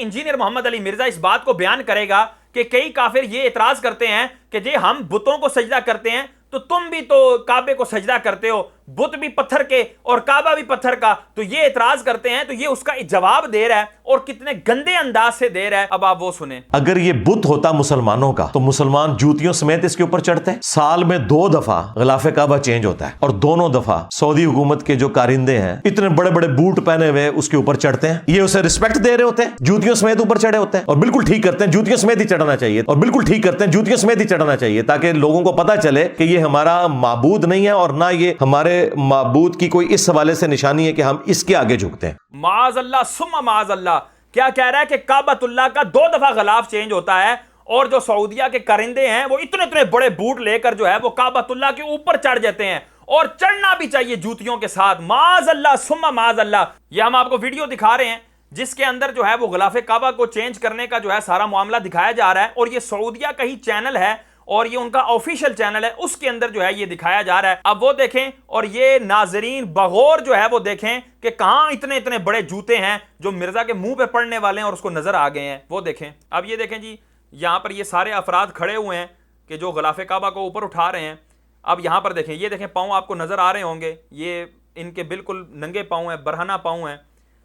Engineer محمد علی مرزا اس بات کو بیان کرے گا کہ کئی کافر یہ اعتراض کرتے ہیں کہ جی ہم بتوں کو سجدہ کرتے ہیں تو تم بھی تو کعبے کو سجدہ کرتے ہو، بت بھی پتھر کے اور کعبہ بھی پتھر کا، تو یہ اعتراض کرتے ہیں، تو یہ اس کا جواب دے رہا ہے اور کتنے گندے انداز سے دے رہا ہے، اب آپ وہ سنیں۔ اگر یہ بت ہوتا مسلمانوں کا تو مسلمان جوتیوں سمیت اس کے اوپر چڑھتے ہیں۔ سال میں 2 دفعہ غلاف کعبہ چینج ہوتا ہے اور دونوں دفعہ سعودی حکومت کے جو کارندے ہیں اتنے بڑے بڑے بوٹ پہنے ہوئے اس کے اوپر چڑھتے ہیں، یہ اسے رسپیکٹ دے رہے ہوتے ہیں، جوتیوں سمیت اوپر چڑھے ہوتے ہیں، اور بالکل ٹھیک کرتے ہیں، جوتیوں سمیت ہی چڑھنا چاہیے، اور بالکل ٹھیک کرتے ہیں، جوتیوں سمیت ہی چڑھنا چاہیے، تاکہ لوگوں کو پتہ چلے کہ یہ ہمارا معبود نہیں ہے اور نہ یہ ہمارے معبود کی کوئی اس حوالے سے نشانی ہے کہ ہم اس کے آگے جھکتے ہیں۔ معاذ اللہ ثم معاذ اللہ، کیا کہہ رہا ہے کہ کعبۃ اللہ کا 2 دفعہ غلاف چینج ہوتا ہے، اور جو سعودیہ کے کرندے ہیں وہ اتنے بڑے بوٹ لے کر جو ہے وہ کعبۃ اللہ کے اوپر چڑھ جاتے ہیں، اور چڑھنا بھی چاہیے جوتیوں کے ساتھ۔ معاذ اللہ ثم معاذ اللہ۔ یہ ہم آپ کو ویڈیو دکھا رہے ہیں جس کے اندر جو ہے وہ غلاف کعبہ کو چینج کرنے کا جو ہے سارا معاملہ دکھایا جا رہا ہے، اور یہ سعودیہ کا ہی چینل ہے اور یہ ان کا آفیشیل چینل ہے، اس کے اندر جو ہے یہ دکھایا جا رہا ہے۔ اب وہ دیکھیں، اور یہ ناظرین بغور جو ہے وہ دیکھیں کہ کہاں اتنے بڑے جوتے ہیں جو مرزا کے منہ پہ پڑنے والے ہیں اور اس کو نظر آ گئے ہیں، وہ دیکھیں۔ اب یہ دیکھیں جی، یہاں پر یہ سارے افراد کھڑے ہوئے ہیں کہ جو غلاف کعبہ کو اوپر اٹھا رہے ہیں۔ اب یہاں پر دیکھیں، یہ دیکھیں پاؤں آپ کو نظر آ رہے ہوں گے، یہ ان کے بالکل ننگے پاؤں ہیں، برہنہ پاؤں ہیں۔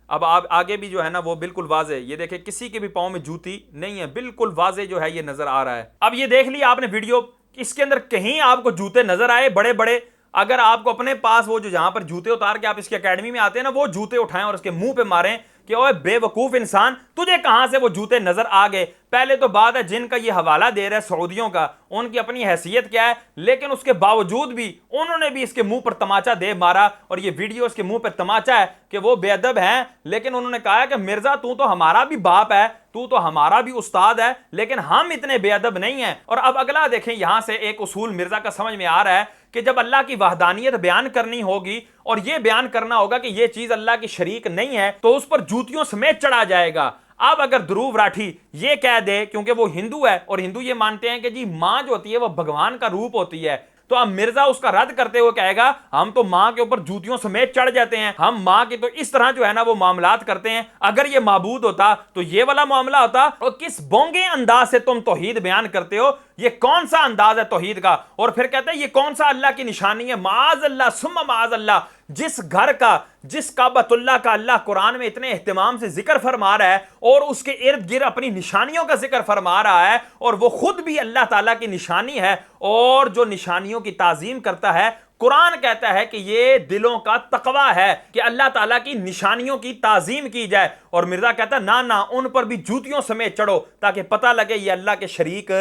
اب آپ آگے بھی جو ہے نا وہ بالکل واضح، یہ دیکھیں کسی کے بھی پاؤں میں جوتی نہیں ہے، بالکل واضح جو ہے یہ نظر آ رہا ہے۔ اب یہ دیکھ لیا آپ نے ویڈیو، اس کے اندر کہیں آپ کو جوتے نظر آئے بڑے بڑے؟ اگر آپ کو اپنے پاس وہ جو جہاں پر جوتے اتار کے آپ اس کی اکیڈمی میں آتے ہیں نا، وہ جوتے اٹھائیں اور اس کے منہ پہ ماریں کہ اوے بے وقوف انسان، تجھے کہاں سے وہ جوتے نظر آ گئے؟ پہلے تو بات ہے جن کا یہ حوالہ دے رہا ہے سعودیوں کا، ان کی اپنی حیثیت کیا ہے، لیکن اس کے باوجود بھی انہوں نے بھی اس کے منہ پر تماچا دے مارا، اور یہ ویڈیو اس کے منہ پر تماچا ہے کہ وہ بے ادب ہیں، لیکن انہوں نے کہا کہ مرزا تو ہمارا بھی باپ ہے، تو ہمارا بھی استاد ہے، لیکن ہم اتنے بے ادب نہیں ہیں۔ اور اب اگلا دیکھیں، یہاں سے ایک اصول مرزا کا سمجھ میں آ رہا ہے کہ جب اللہ کی وحدانیت بیان کرنی ہوگی اور یہ بیان کرنا ہوگا کہ یہ چیز اللہ کی شریک نہیں ہے، تو اس پر جوتیوں سمیت چڑھا جائے گا۔ اب اگر دھروو راٹھی یہ کہہ دے، کیونکہ وہ ہندو ہے اور ہندو یہ مانتے ہیں کہ جی ماں جو ہوتی ہے وہ بھگوان کا روپ ہوتی ہے، تو اب مرزا اس کا رد کرتے ہوئے کہے گا ہم تو ماں کے اوپر جوتیوں سمیت چڑھ جاتے ہیں، ہم ماں کے تو اس طرح جو ہے نا وہ معاملات کرتے ہیں، اگر یہ معبود ہوتا تو یہ والا معاملہ ہوتا۔ اور کس بونگے انداز سے تم توحید بیان کرتے ہو، یہ کون سا انداز ہے توحید کا؟ اور پھر کہتے ہیں یہ کون سا اللہ کی نشانی ہے؟ معاذ اللہ ثم معاذ اللہ۔ جس گھر کا، جس کعبۃ اللہ کا اللہ قرآن میں اتنے اہتمام سے ذکر فرما رہا ہے اور اس کے ارد گرد اپنی نشانیوں کا ذکر فرما رہا ہے، اور وہ خود بھی اللہ تعالیٰ کی نشانی ہے، اور جو نشانیوں کی تعظیم کرتا ہے، قرآن کہتا ہے کہ یہ دلوں کا تقوی ہے کہ اللہ تعالیٰ کی نشانیوں کی تعظیم کی جائے، اور مرزا کہتا ہے نہ ان پر بھی جوتیوں سمیت چڑھو تاکہ پتہ لگے یہ اللہ کے شریک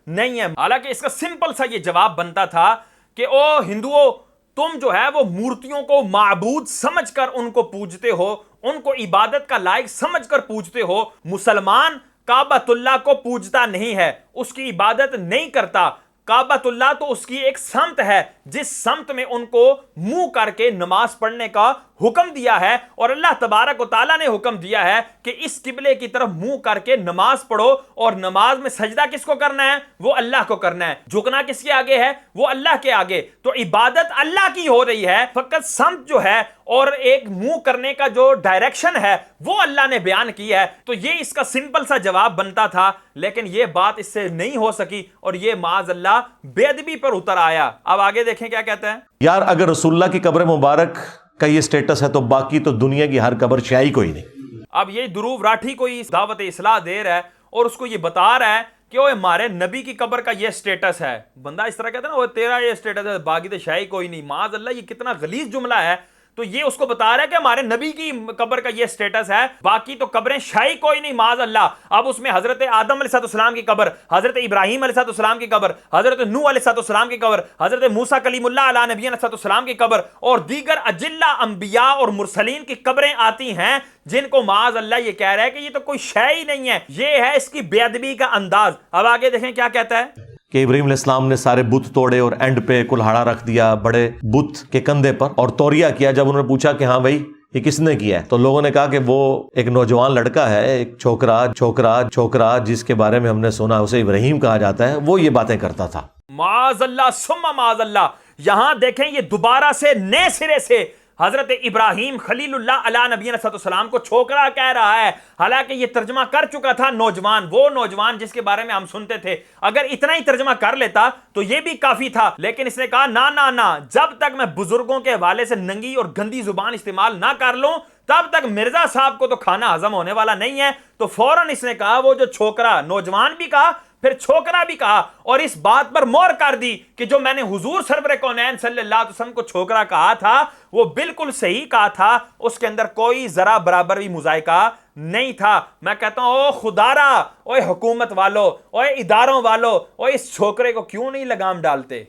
نہیں ہے۔ حالانکہ اس کا سمپل سا یہ جواب بنتا تھا کہ او ہندوؤں، تم جو ہے وہ مورتیوں کو معبود سمجھ کر ان کو پوجتے ہو، ان کو عبادت کا لائق سمجھ کر پوجتے ہو۔ مسلمان کعبۃ اللہ کو پوجتا نہیں ہے، اس کی عبادت نہیں کرتا۔ کعبۃ اللہ تو اس کی ایک سمت ہے جس سمت میں ان کو منہ کر کے نماز پڑھنے کا حکم دیا ہے، اور اللہ تبارک و تعالیٰ نے حکم دیا ہے کہ اس قبلے کی طرف منہ کر کے نماز پڑھو، اور نماز میں سجدہ کس کو کرنا ہے؟ وہ اللہ کو کرنا ہے۔ جھکنا کس کے آگے ہے؟ وہ اللہ کے آگے۔ تو عبادت اللہ کی ہو رہی ہے، فقط سمت جو ہے اور ایک منہ کرنے کا جو ڈائریکشن ہے وہ اللہ نے بیان کی ہے۔ تو یہ اس کا سمپل سا جواب بنتا تھا، لیکن یہ بات اس سے نہیں ہو سکی، اور یہ معاذ اللہ بے ادبی پر اتر آیا۔ اب آگے دیکھیں کیا کہتا ہے۔ یار اگر رسول اللہ کی قبر مبارک کا یہ سٹیٹس ہے تو باقی تو دنیا کی ہر قبر شیعی کوئی نہیں۔ اب یہ دھروو راٹھی کو دعوت اصلاح دے رہا ہے اور اس کو یہ بتا رہا ہے کہ اوے ہمارے نبی کی قبر کا یہ سٹیٹس ہے۔ بندہ اس طرح کہتا ہے نا وہ تیرا یہ سٹیٹس ہے، باقی تو شیعی کوئی نہیں۔ معاذ اللہ، یہ کتنا غلیظ جملہ ہے۔ تو یہ اس کو بتا رہا ہے کہ ہمارے نبی کی قبر کا یہ سٹیٹس ہے، باقی تو قبریں شیعی کوئی نہیں، معاذ اللہ۔ اب اس میں حضرت آدم علیہ السلام کی قبر، حضرت ابراہیم علیہ السلام کی قبر، حضرت نوح علیہ السلام کی قبر، حضرت موسیٰ کلیم اللہ علیہ نبی علیہ السلام کی قبر، اور دیگر اجلہ انبیاء اور مرسلین کی قبریں آتی ہیں، جن کو معاذ اللہ یہ کہہ رہا ہے کہ یہ تو کوئی شیعی نہیں ہے۔ یہ ہے اس کی بے ادبی کا انداز۔ اب آگے دیکھیں کیا کہتا ہے کہ ابراہیم علیہ السلام نے سارے بت توڑے اور اینڈ پہ کلہاڑا رکھ دیا بڑے بت کے کندھے پر اور توریہ کیا۔ جب انہوں نے پوچھا کہ ہاں بھائی یہ کس نے کیا ہے، تو لوگوں نے کہا کہ وہ ایک نوجوان لڑکا ہے، ایک چھوکرا جس کے بارے میں ہم نے سنا اسے ابراہیم کہا جاتا ہے، وہ یہ باتیں کرتا تھا۔ معاذ اللہ ثم معاذ اللہ۔ یہاں دیکھیں یہ دوبارہ سے نئے سرے سے حضرت ابراہیم خلیل اللہ علیہ نبی علیہ السلام کو چھوکرا کہہ رہا ہے، حالانکہ یہ ترجمہ کر چکا تھا نوجوان، وہ نوجوان جس کے بارے میں ہم سنتے تھے۔ اگر اتنا ہی ترجمہ کر لیتا تو یہ بھی کافی تھا، لیکن اس نے کہا نا نا نا، جب تک میں بزرگوں کے حوالے سے ننگی اور گندی زبان استعمال نہ کر لوں تب تک مرزا صاحب کو تو کھانا ہضم ہونے والا نہیں ہے۔ تو فوراً اس نے کہا وہ جو چھوکرا، نوجوان بھی کہا پھر چھوکرا بھی کہا، اور اس بات پر مہر کر دی کہ جو میں نے حضور سرور کونین صلی اللہ علیہ وسلم کو چھوکرا کہا تھا وہ بالکل صحیح کہا تھا، اس کے اندر کوئی ذرا برابر بھی مذائقہ نہیں تھا۔ میں کہتا ہوں او خدارا، اوے حکومت والو، اوے اداروں والو، اوے اس چھوکرے کو کیوں نہیں لگام ڈالتے؟